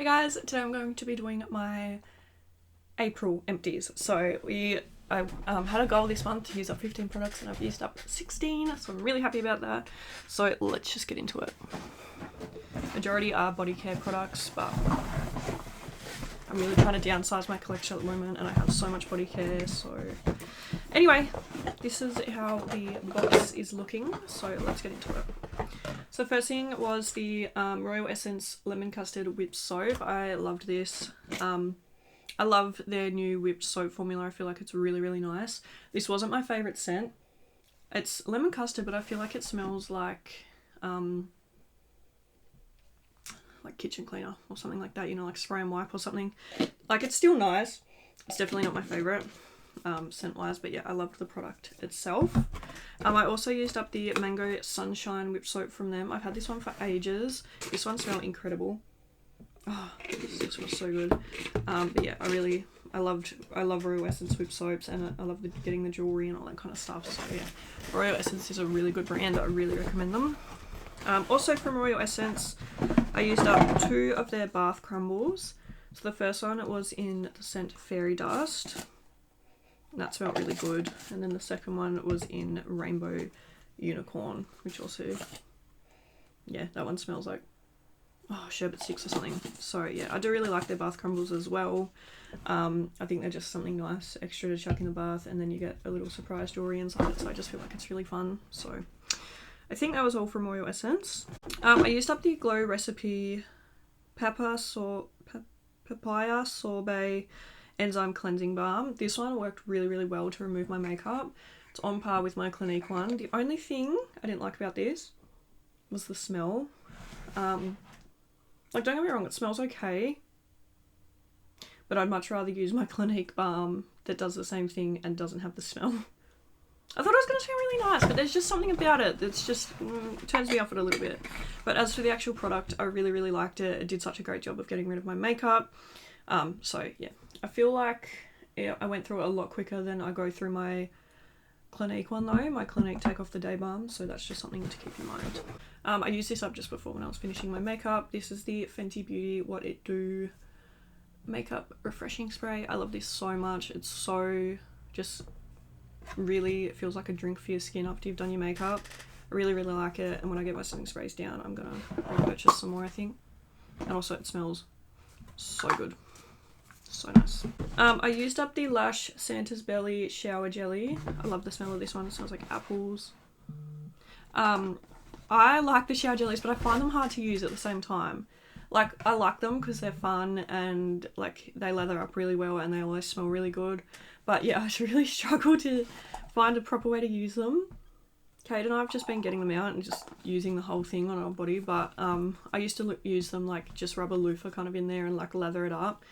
Hey guys, today I'm going to be doing my April empties. So I had a goal this month to use up 15 products and I've used up 16, so I'm really happy about that. So let's just get into it. Majority are body care products, but I'm really trying to downsize my collection at the moment and I have so much body care. So anyway, this is how the box is looking, so let's get into it. So first thing was the Royal Essence Lemon Custard Whipped Soap. I loved this. I love their new whipped soap formula. I feel like it's really, really nice. This wasn't my favourite scent. It's lemon custard, but I feel like it smells like kitchen cleaner or something like that, you know, like spray and wipe or something. Like, it's still nice. It's definitely not my favourite scent wise, but yeah, I loved the product itself. I also used up the Mango Sunshine Whip Soap from them. I've had this one for ages. This one smelled incredible. Oh, this smells so good. But yeah, I love Royal Essence Whip Soaps, and I love getting the jewellery and all that kind of stuff. So yeah, Royal Essence is a really good brand. I really recommend them. Also from Royal Essence, I used up 2 of their bath crumbles. So the first one, it was in the scent Fairy Dust. That smelled really good. And then the second one was in Rainbow Unicorn, which also, yeah, that one smells like sherbet sticks or something. So yeah, I do really like their bath crumbles as well. I think they're just something nice extra to chuck in the bath, and then you get a little surprise jewelry inside it, so I just feel like it's really fun. So I think that was all from Royal Essence. I used up the Glow Recipe Papaya Sorbet Enzyme Cleansing Balm. This one worked really, really well to remove my makeup. It's on par with my Clinique one. The only thing I didn't like about this was the smell. Like, don't get me wrong, it smells okay, but I'd much rather use my Clinique balm that does the same thing and doesn't have the smell. I thought it was going to smell really nice, but there's just something about it that's just turns me off it a little bit. But as for the actual product, I really, really liked it. It did such a great job of getting rid of my makeup. So yeah, I feel like I went through it a lot quicker than I go through my Clinique one though, my Clinique Take Off the Day Balm, so that's just something to keep in mind. I used this up just before when I was finishing my makeup. This is the Fenty Beauty What It Do Makeup Refreshing Spray. I love this so much. It's so just really, it feels like a drink for your skin after you've done your makeup. I really, really like it, and when I get my setting sprays down, I'm gonna repurchase some more, I think. And also it smells so good. So nice. I used up the Lush Santa's Belly Shower Jelly. I love the smell of this one. It smells like apples. I like the shower jellies, but I find them hard to use at the same time. Like, I like them because they're fun and like they lather up really well and they always smell really good. But yeah, I really struggle to find a proper way to use them. Kate and I have just been getting them out and just using the whole thing on our body, but I used to use them like just rub a loofah kind of in there and like lather it up,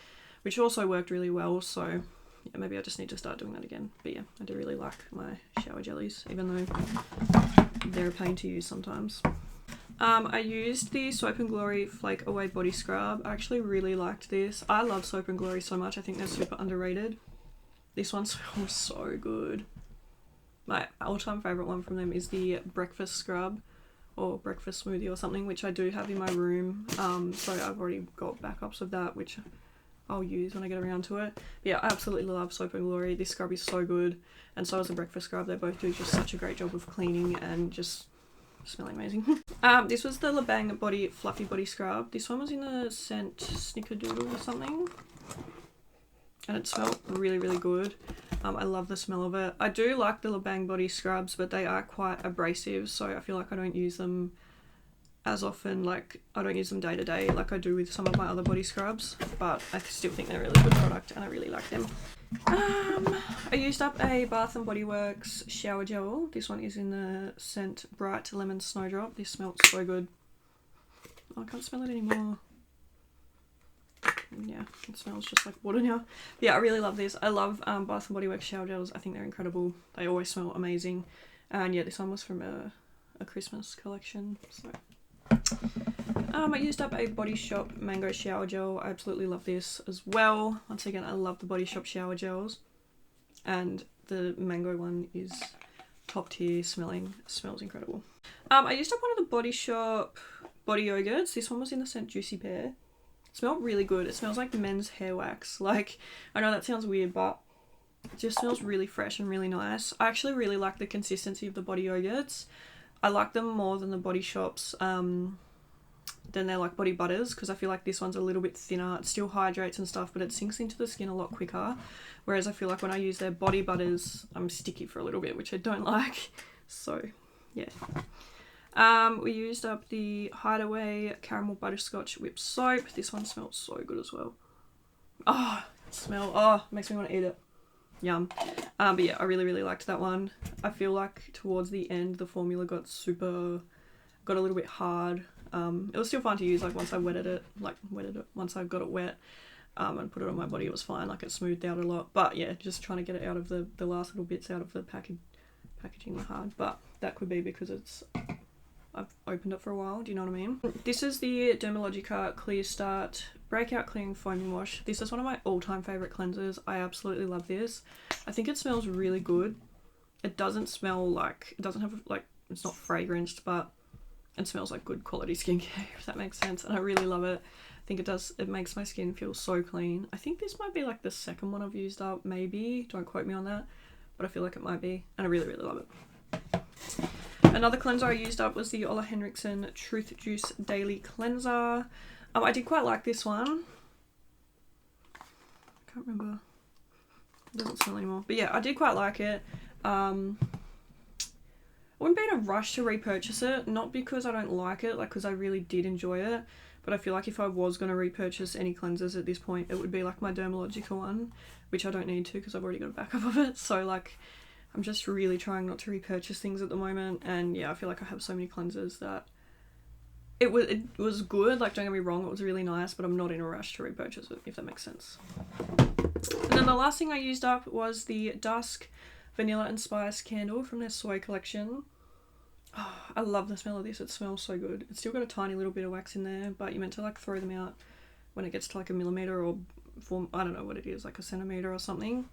which also worked really well. So yeah, maybe I just need to start doing that again. But yeah, I do really like my shower jellies, even though they're a pain to use sometimes. I used the Soap & Glory Flake Away Body Scrub. I actually really liked this. I love Soap & Glory so much. I think they're super underrated. This one smells so good. My all-time favourite one from them is the Breakfast Scrub or Breakfast Smoothie or something, which I do have in my room. So I've already got backups of that, which I'll use when I get around to it. But yeah, I absolutely love Soap & Glory. This scrub is so good, and so is the Breakfast Scrub. They both do just such a great job of cleaning and just smelling amazing. This was the LeBang Body Fluffy Body Scrub. This one was in the scent Snickerdoodle or something, and it smelled really, really good. I love the smell of it. I do like the LeBang body scrubs, but they are quite abrasive, so I feel like I don't use them as often. Like, I don't use them day to day like I do with some of my other body scrubs, but I still think they're a really good product and I really like them. I used up a Bath & Body Works shower gel. This one is in the scent Bright Lemon Snowdrop. This smells so good. Oh, I can't smell it anymore. Yeah, it smells just like water now. But yeah, I really love this. I love Bath & Body Works shower gels. I think they're incredible. They always smell amazing. And yeah, this one was from a Christmas collection. So I used up a Body Shop Mango Shower Gel. I absolutely love this as well. Once again, I love the Body Shop shower gels. And the mango one is top tier smelling. It smells incredible. I used up one of the Body Shop body yogurts. This one was in the scent Juicy Pear. smelled really good. It smells like men's hair wax. Like, I know that sounds weird, but it just smells really fresh and really nice. I actually really like the consistency of the body yogurts. I like them more than the Body Shop's, than they're like body butters, because I feel like this one's a little bit thinner. It still hydrates and stuff, but it sinks into the skin a lot quicker. Whereas I feel like when I use their body butters, I'm sticky for a little bit, which I don't like. So, yeah. We used up the Hideaway Caramel Butterscotch Whipped Soap. This one smells so good as well. Oh, makes me want to eat it. Yum. But yeah, I really, really liked that one. I feel like towards the end, the formula got a little bit hard. It was still fun to use, like once I once I got it wet, and put it on my body, it was fine. Like, it smoothed out a lot. But yeah, just trying to get it out of the last little bits out of the packaging was hard. But that could be because I've opened it for a while, do you know what I mean? This is the Dermalogica Clear Start Breakout Clearing Foaming Wash. This is one of my all-time favourite cleansers. I absolutely love this. I think it smells really good. It doesn't smell like, it doesn't have, like, it's not fragranced, but it smells like good quality skincare, if that makes sense. And I really love it. I think it makes my skin feel so clean. I think this might be like the second one I've used up, maybe. Don't quote me on that, but I feel like it might be. And I really, really love it. Another cleanser I used up was the Ola Henriksen Truth Juice Daily Cleanser. I did quite like this one. I can't remember. It doesn't smell anymore. But yeah, I did quite like it. I wouldn't be in a rush to repurchase it. Not because I don't like it, like because I really did enjoy it. But I feel like if I was going to repurchase any cleansers at this point, it would be like my Dermalogica one, which I don't need to because I've already got a backup of it. So like, I'm just really trying not to repurchase things at the moment. And yeah, I feel like I have so many cleansers that it was good. Like, don't get me wrong, it was really nice, but I'm not in a rush to repurchase it, if that makes sense. And then the last thing I used up was the Dusk Vanilla and Spice candle from their Soy collection. Oh, I love the smell of this. It smells so good. It's still got a tiny little bit of wax in there, but you're meant to like throw them out when it gets to like a millimeter or I don't know what it is, like a centimeter or something.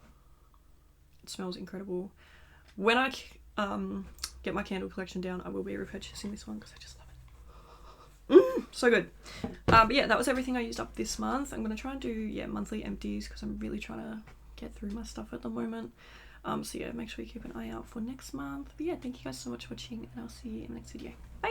It smells incredible. When I get my candle collection down, I will be repurchasing this one because I just love it. So good. But yeah, that was everything I used up this month. I'm going to try and do, monthly empties because I'm really trying to get through my stuff at the moment. So yeah, make sure you keep an eye out for next month. But yeah, thank you guys so much for watching, and I'll see you in the next video. Bye!